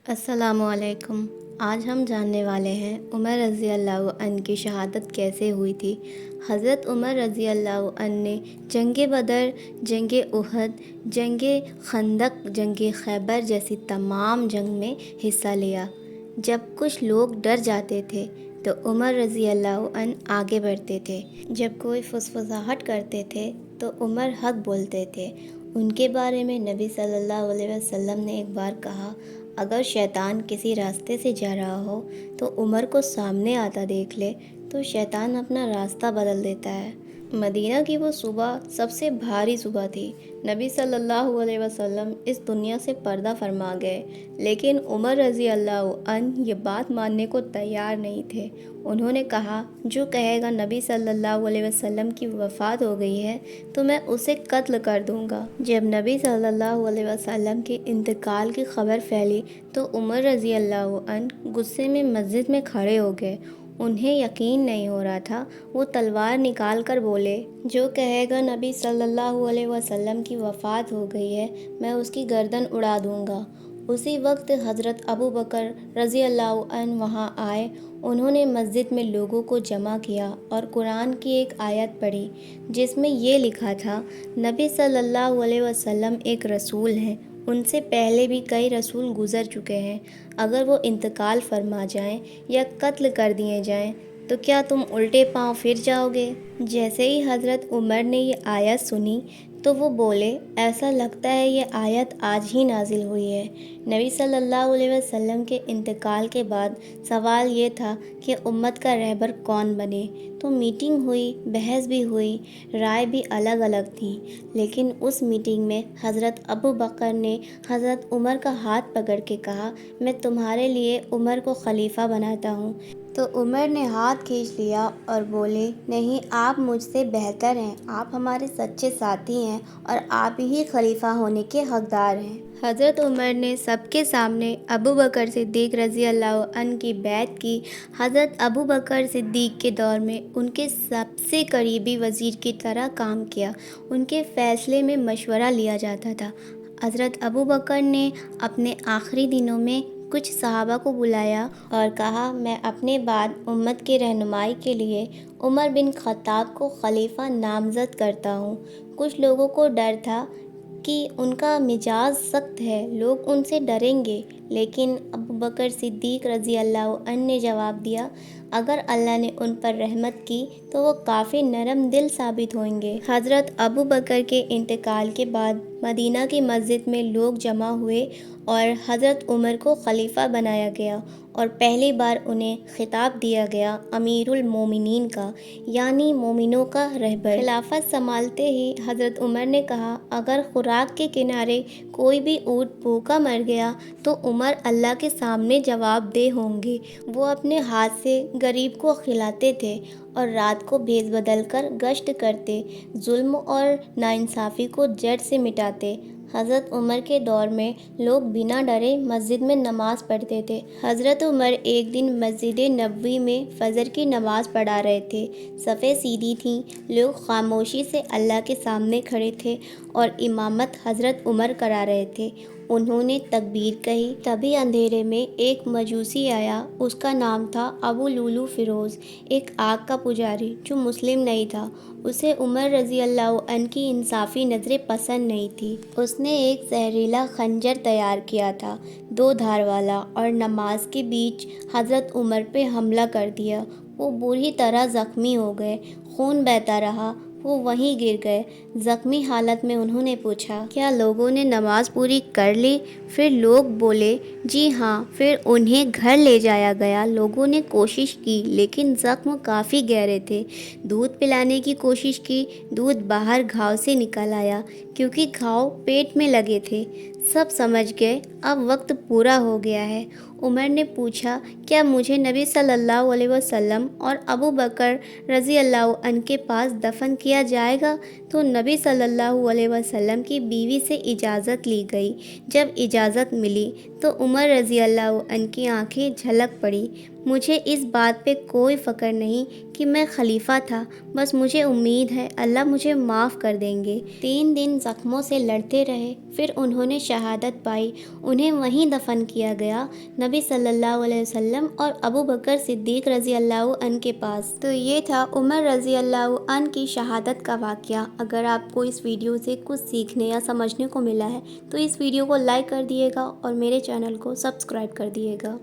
السلام علیکم۔ آج ہم جاننے والے ہیں عمر رضی اللہ عنہ کی شہادت کیسے ہوئی تھی۔ حضرت عمر رضی اللہ عنہ نے جنگ بدر، جنگ احد، جنگ خندق، جنگ خیبر جیسی تمام جنگ میں حصہ لیا۔ جب کچھ لوگ ڈر جاتے تھے تو عمر رضی اللہ عنہ آگے بڑھتے تھے۔ جب کوئی فسفساہٹ کرتے تھے تو عمر حق بولتے تھے۔ ان کے بارے میں نبی صلی اللہ علیہ وسلم نے ایک بار کہا، اگر شیطان کسی راستے سے جا رہا ہو تو عمر کو سامنے آتا دیکھ لے تو شیطان اپنا راستہ بدل دیتا ہے۔ مدینہ کی وہ صبح سب سے بھاری صبح تھی۔ نبی صلی اللہ علیہ وسلم اس دنیا سے پردہ فرما گئے، لیکن عمر رضی اللہ عنہ یہ بات ماننے کو تیار نہیں تھے۔ انہوں نے کہا، جو کہے گا نبی صلی اللہ علیہ وسلم کی وفات ہو گئی ہے تو میں اسے قتل کر دوں گا۔ جب نبی صلی اللہ علیہ وسلم کے انتقال کی خبر پھیلی تو عمر رضی اللہ عنہ غصے میں مسجد میں کھڑے ہو گئے۔ انہیں یقین نہیں ہو رہا تھا۔ وہ تلوار نکال کر بولے، جو کہے گا نبی صلی اللہ علیہ وسلم کی وفات ہو گئی ہے میں اس کی گردن اڑا دوں گا۔ اسی وقت حضرت ابو بکر رضی اللہ عنہ وہاں آئے۔ انہوں نے مسجد میں لوگوں کو جمع کیا اور قرآن کی ایک آیت پڑھی جس میں یہ لکھا تھا، نبی صلی اللہ علیہ وسلم ایک رسول ہیں، ان سے پہلے بھی کئی رسول گزر چکے ہیں، اگر وہ انتقال فرما جائیں یا قتل کر دیے جائیں تو کیا تم الٹے پاؤں پھر جاؤ گے؟ جیسے ہی حضرت عمر نے یہ آیت سنی تو وہ بولے، ایسا لگتا ہے یہ آیت آج ہی نازل ہوئی ہے۔ نبی صلی اللہ علیہ وسلم کے انتقال کے بعد سوال یہ تھا کہ امت کا رہبر کون بنے، تو میٹنگ ہوئی، بحث بھی ہوئی، رائے بھی الگ الگ تھی، لیکن اس میٹنگ میں حضرت ابو بکر نے حضرت عمر کا ہاتھ پکڑ کے کہا، میں تمہارے لیے عمر کو خلیفہ بناتا ہوں۔ تو عمر نے ہاتھ کھینچ لیا اور بولے، نہیں، آپ مجھ سے بہتر ہیں، آپ ہمارے سچے ساتھی ہیں اور آپ ہی خلیفہ ہونے کے حقدار ہیں۔ حضرت عمر نے سب کے سامنے ابو بکر صدیق رضی اللہ عنہ کی بیعت کی۔ حضرت ابو بکر صدیق کے دور میں ان کے سب سے قریبی وزیر کی طرح کام کیا، ان کے فیصلے میں مشورہ لیا جاتا تھا۔ حضرت ابو بکر نے اپنے آخری دنوں میں کچھ صحابہ کو بلایا اور کہا، میں اپنے بعد امت کی رہنمائی کے لیے عمر بن خطاب کو خلیفہ نامزد کرتا ہوں۔ کچھ لوگوں کو ڈر تھا کہ ان کا مزاج سخت ہے، لوگ ان سے ڈریں گے، لیکن ابو بکر صدیق رضی اللہ عنہ نے جواب دیا، اگر اللہ نے ان پر رحمت کی تو وہ کافی نرم دل ثابت ہوئیں گے۔ حضرت ابو بکر کے انتقال کے بعد مدینہ کی مسجد میں لوگ جمع ہوئے اور حضرت عمر کو خلیفہ بنایا گیا اور پہلی بار انہیں خطاب دیا گیا امیر المومنین کا، یعنی مومنوں کا رہبر۔ خلافت سنبھالتے ہی حضرت عمر نے کہا، اگر خوراک کے کنارے کوئی بھی اونٹ بھوکا مر گیا تو عمر اللہ کے سامنے جواب دہ ہوں گے۔ وہ اپنے ہاتھ سے غریب کو کھلاتے تھے اور رات کو بھیس بدل کر گشت کرتے، ظلم اور ناانصافی کو جڑ سے مٹاتے۔ حضرت عمر کے دور میں لوگ بنا ڈرے مسجد میں نماز پڑھتے تھے۔ حضرت عمر ایک دن مسجد نبوی میں فجر کی نماز پڑھا رہے تھے۔ صفیں سیدھی تھیں، لوگ خاموشی سے اللہ کے سامنے کھڑے تھے اور امامت حضرت عمر کرا رہے تھے۔ انہوں نے تکبیر کہی، تبھی اندھیرے میں ایک مجوسی آیا، اس کا نام تھا ابو لولو فیروز، ایک آگ کا پجاری جو مسلم نہیں تھا۔ اسے عمر رضی اللہ عنہ کی انصافی نظریں پسند نہیں تھی۔ اس نے ایک زہریلا خنجر تیار کیا تھا، 2 دھار والا، اور نماز کے بیچ حضرت عمر پہ حملہ کر دیا۔ وہ بری طرح زخمی ہو گئے، خون بہتا رہا، وہ وہیں گر گئے۔ زخمی حالت میں انہوں نے پوچھا، کیا لوگوں نے نماز پوری کر لی؟ پھر لوگ بولے، جی ہاں۔ پھر انہیں گھر لے جایا گیا۔ لوگوں نے کوشش کی لیکن زخم کافی گہرے تھے۔ دودھ پلانے کی کوشش کی، دودھ باہر گھاؤ سے نکل آیا کیونکہ گھاؤ پیٹ میں لگے تھے۔ سب سمجھ گئے اب وقت پورا ہو گیا ہے۔ عمر نے پوچھا، کیا مجھے نبی صلی اللہ علیہ وسلم اور ابو بکر رضی اللہ عنہ کے پاس دفن کیا جائے گا؟ تو نبی صلی اللہ علیہ وسلم کی بیوی سے اجازت لی گئی۔ جب اجازت ملی تو عمر رضی اللہ عنہ کی آنکھیں جھلک پڑی، مجھے اس بات پہ کوئی فخر نہیں کہ میں خلیفہ تھا، بس مجھے امید ہے اللہ مجھے معاف کر دیں گے۔ 3 دن زخموں سے لڑتے رہے، پھر انہوں نے شہادت پائی۔ انہیں وہیں دفن کیا گیا، نبی صلی اللہ علیہ وسلم اور ابو بکر صدیق رضی اللہ عنہ کے پاس۔ تو یہ تھا عمر رضی اللہ عنہ کی شہادت کا واقعہ۔ اگر آپ کو اس ویڈیو سے کچھ سیکھنے یا سمجھنے کو ملا ہے تو اس ویڈیو کو لائک کر دیے گا اور میرے چینل کو سبسکرائب کر دیے گا۔